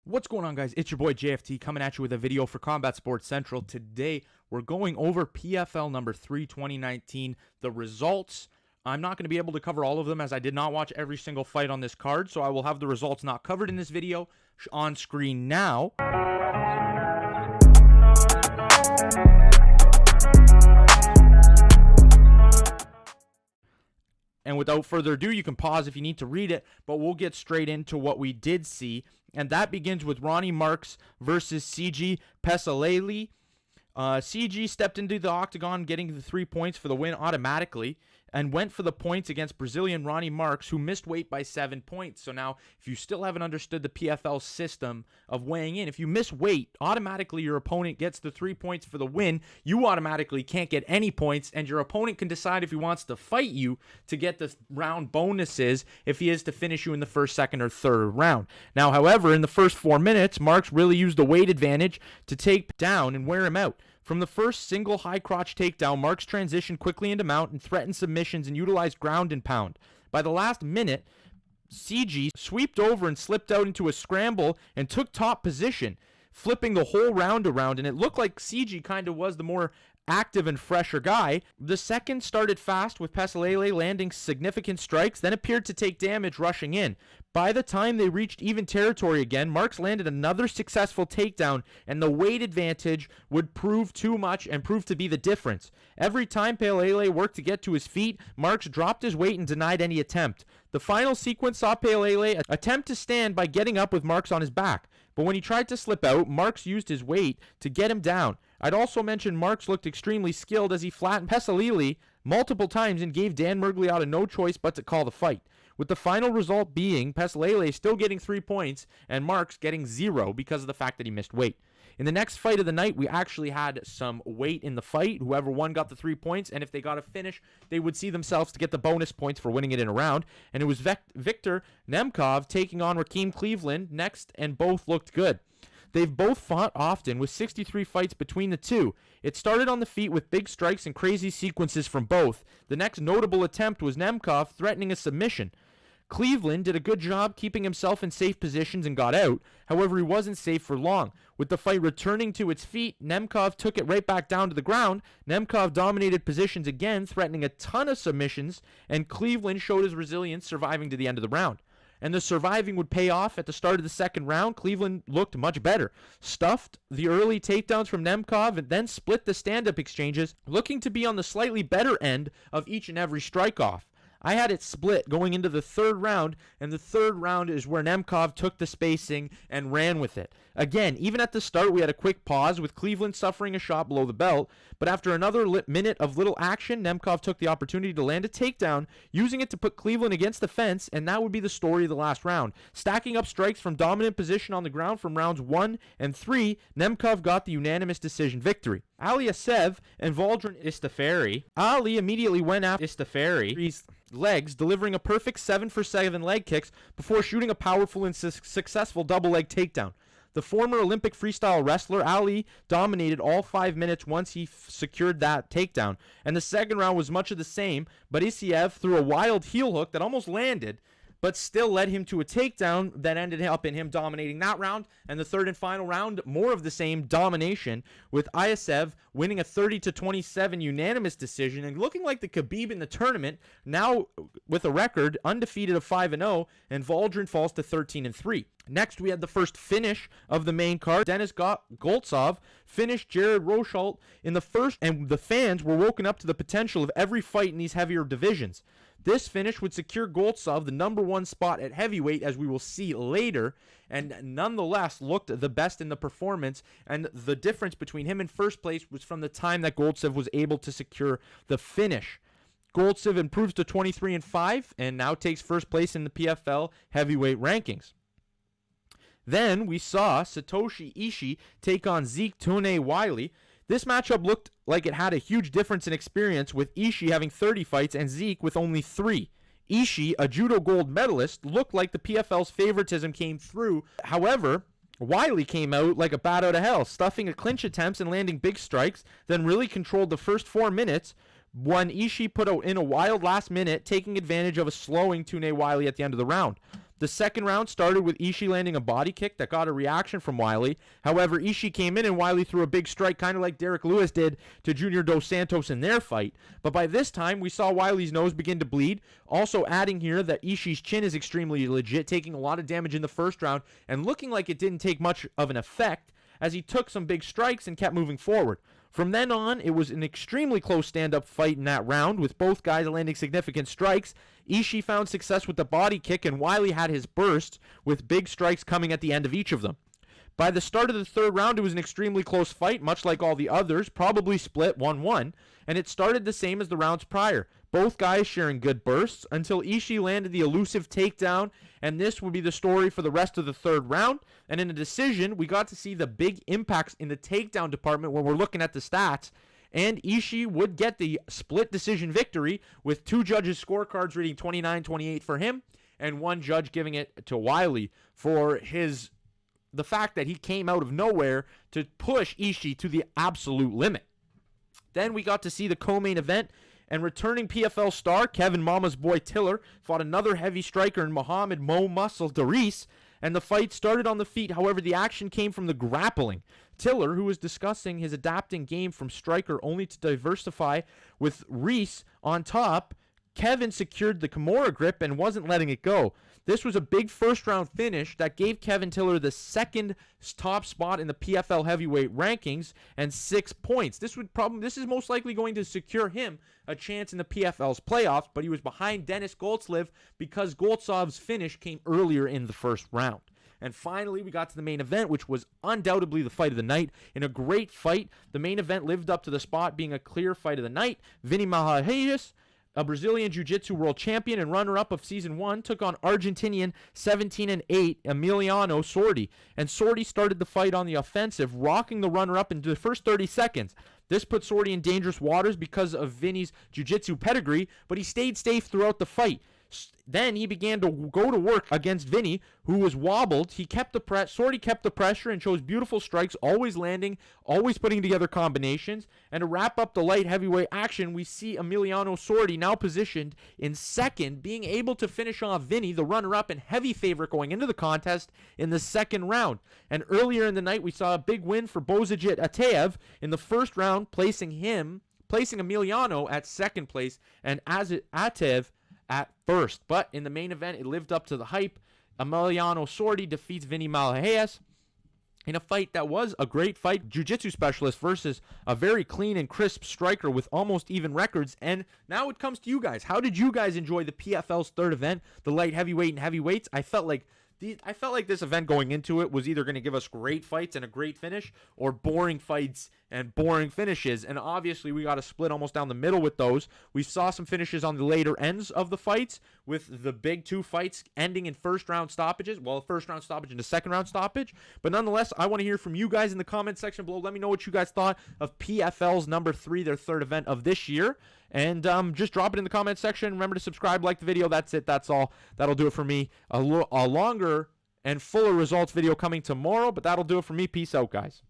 What's going on, guys? It's your boy JFT coming at you with a video for Combat Sports Central. Today, we're going over PFL number 3 2019, the results. I'm not going to be able to cover all of them as I did not watch every single fight on this card, so I will have the results not covered in this video on screen now. And without further ado, you can pause if you need to read it, but we'll get straight into what we did see. And that begins with Ronny Markes versus Sigi Pesaleli. Sigi stepped into the octagon, getting the 3 points for the win automatically, and went for the points against Brazilian Ronny Markes, who missed weight by 7 points. So now, if you still haven't understood the PFL system of weighing in, if you miss weight, automatically your opponent gets the 3 points for the win. You automatically can't get any points, and your opponent can decide if he wants to fight you to get the round bonuses if he is to finish you in the first, second, or third round. Now, however, in the first 4 minutes, Markes really used the weight advantage to take down and wear him out. From the first single high crotch takedown, Markes transitioned quickly into mount and threatened submissions and utilized ground and pound. By the last minute, Sigi sweeped over and slipped out into a scramble and took top position, flipping the whole round around, and it looked like Sigi kind of was the more active and fresher guy. The second started fast with Pesaleli landing significant strikes, then appeared to take damage rushing in. By the time they reached even territory again, Markes landed another successful takedown, and the weight advantage would prove too much and prove to be the difference. Every time Pele worked to get to his feet, Markes dropped his weight and denied any attempt. The final sequence saw Pele attempt to stand by getting up with Markes on his back, but when he tried to slip out, Markes used his weight to get him down. I'd also mention Markes looked extremely skilled as he flattened Pesaleli multiple times and gave Dan Miragliotta no choice but to call the fight, with the final result being Pesaleli still getting 3 points and Markes getting 0 because of the fact that he missed weight. In the next fight of the night, we actually had some weight in the fight. Whoever won got the 3 points, and if they got a finish, they would see themselves to get the bonus points for winning it in a round. And it was Viktor Nemkov taking on Rakim Cleveland next, and both looked good. They've both fought often, with 63 fights between the two. It started on the feet with big strikes and crazy sequences from both. The next notable attempt was Nemkov threatening a submission. Cleveland did a good job keeping himself in safe positions and got out. However, he wasn't safe for long. With the fight returning to its feet, Nemkov took it right back down to the ground. Nemkov dominated positions again, threatening a ton of submissions, and Cleveland showed his resilience, surviving to the end of the round. And the surviving would pay off at the start of the second round. Cleveland looked much better, stuffed the early takedowns from Nemkov, and then split the stand-up exchanges, looking to be on the slightly better end of each and every strike-off. I had it split going into the third round, and the third round is where Nemkov took the spacing and ran with it. Again, even at the start, we had a quick pause, with Cleveland suffering a shot below the belt, but after another minute of little action, Nemkov took the opportunity to land a takedown, using it to put Cleveland against the fence, and that would be the story of the last round. Stacking up strikes from dominant position on the ground from rounds 1 and 3, Nemkov got the unanimous decision victory. Isaev and Valdrin Istrefi. Ali immediately went after Istrefi's legs, delivering a perfect 7-for-7 leg kicks before shooting a powerful and successful double leg takedown. The former Olympic freestyle wrestler Ali dominated all 5 minutes once he secured that takedown, and the second round was much of the same, but Isaev threw a wild heel hook that almost landed, but still led him to a takedown that ended up in him dominating that round. And the third and final round, more of the same domination, with Isaev winning a 30-27 unanimous decision and looking like the Khabib in the tournament, now with a record undefeated of 5-0, and Valdrin falls to 13-3. Next, we had the first finish of the main card. Denis Goltsov finished Jared Rosholt in the first, and the fans were woken up to the potential of every fight in these heavier divisions. This finish would secure Goltsov the number 1 spot at heavyweight, as we will see later, and nonetheless looked the best in the performance, and the difference between him and first place was from the time that Goltsov was able to secure the finish. Goltsov improves to 23-5 and now takes first place in the PFL heavyweight rankings. Then we saw Satoshi Ishii take on Zeke Tuinei-Wily. This matchup looked like it had a huge difference in experience, with Ishii having 30 fights and Zeke with only 3. Ishii, a judo gold medalist, looked like the PFL's favoritism came through. However, Wiley came out like a bat out of hell, stuffing at clinch attempts and landing big strikes, then really controlled the first 4 minutes when Ishii put out in a wild last minute, taking advantage of a slowing Tuinei-Wily at the end of the round. The second round started with Ishii landing a body kick that got a reaction from Wiley. However, Ishii came in and Wiley threw a big strike, kind of like Derek Lewis did to Junior Dos Santos in their fight. But by this time, we saw Wiley's nose begin to bleed. Also adding here that Ishii's chin is extremely legit, taking a lot of damage in the first round and looking like it didn't take much of an effect as he took some big strikes and kept moving forward. From then on, it was an extremely close stand-up fight in that round, with both guys landing significant strikes. Ishii found success with the body kick, and Wiley had his bursts, with big strikes coming at the end of each of them. By the start of the third round, it was an extremely close fight, much like all the others, probably split 1-1, and it started the same as the rounds prior. Both guys sharing good bursts until Ishii landed the elusive takedown, and this would be the story for the rest of the third round. And in a decision, we got to see the big impacts in the takedown department when we're looking at the stats. And Ishii would get the split decision victory with two judges' scorecards reading 29-28 for him and one judge giving it to Wiley for the fact that he came out of nowhere to push Ishii to the absolute limit. Then we got to see the co-main event, and returning PFL star Kevin Mama's boy Tiller fought another heavy striker in Muhammed Mo Muscle DeReese, and the fight started on the feet. However, the action came from the grappling. Tiller, who was discussing his adapting game from striker only to diversify with Reese on top, Kevin secured the kimura grip and wasn't letting it go. This was a big first-round finish that gave Kevin Tiller the second top spot in the PFL heavyweight rankings and 6 points. This is most likely going to secure him a chance in the PFL's playoffs, but he was behind Denis Goltsov because Goltsov's finish came earlier in the first round. And finally, we got to the main event, which was undoubtedly the fight of the night. In a great fight, the main event lived up to the spot being a clear fight of the night. Vinny Magalhaes, a Brazilian Jiu-Jitsu world champion and runner-up of Season 1, took on Argentinian 17-8 Emiliano Sordi. And Sordi started the fight on the offensive, rocking the runner-up into the first 30 seconds. This put Sordi in dangerous waters because of Vinny's Jiu-Jitsu pedigree, but he stayed safe throughout the fight. Then he began to go to work against Vinny, who was wobbled. Sordi kept the pressure and chose beautiful strikes, always landing, always putting together combinations. And to wrap up the light heavyweight action, we see Emiliano Sordi now positioned in second, being able to finish off Vinny, the runner-up and heavy favorite going into the contest in the second round. And earlier in the night, we saw a big win for Bozajit Ataev in the first round, placing Emiliano at second place and Ataev at first. But in the main event, it lived up to the hype. Emiliano Sordi defeats Vinny Magalhaes in a fight that was a great fight. Jiu-Jitsu specialist versus a very clean and crisp striker with almost even records. And now it comes to you guys. How did you guys enjoy the PFL's third event, the light heavyweight and heavyweights? I felt like this event going into it was either going to give us great fights and a great finish or boring fights and boring finishes. And obviously, we got a split almost down the middle with those. We saw some finishes on the later ends of the fights with the big two fights ending in first-round stoppages. Well, first-round stoppage and a second-round stoppage. But nonetheless, I want to hear from you guys in the comment section below. Let me know what you guys thought of PFL's number 3, their third event of this year. And just drop it in the comment section. Remember to subscribe, like the video. That's it. That's all. That'll do it for me. A longer and fuller results video coming tomorrow, but that'll do it for me. Peace out, guys.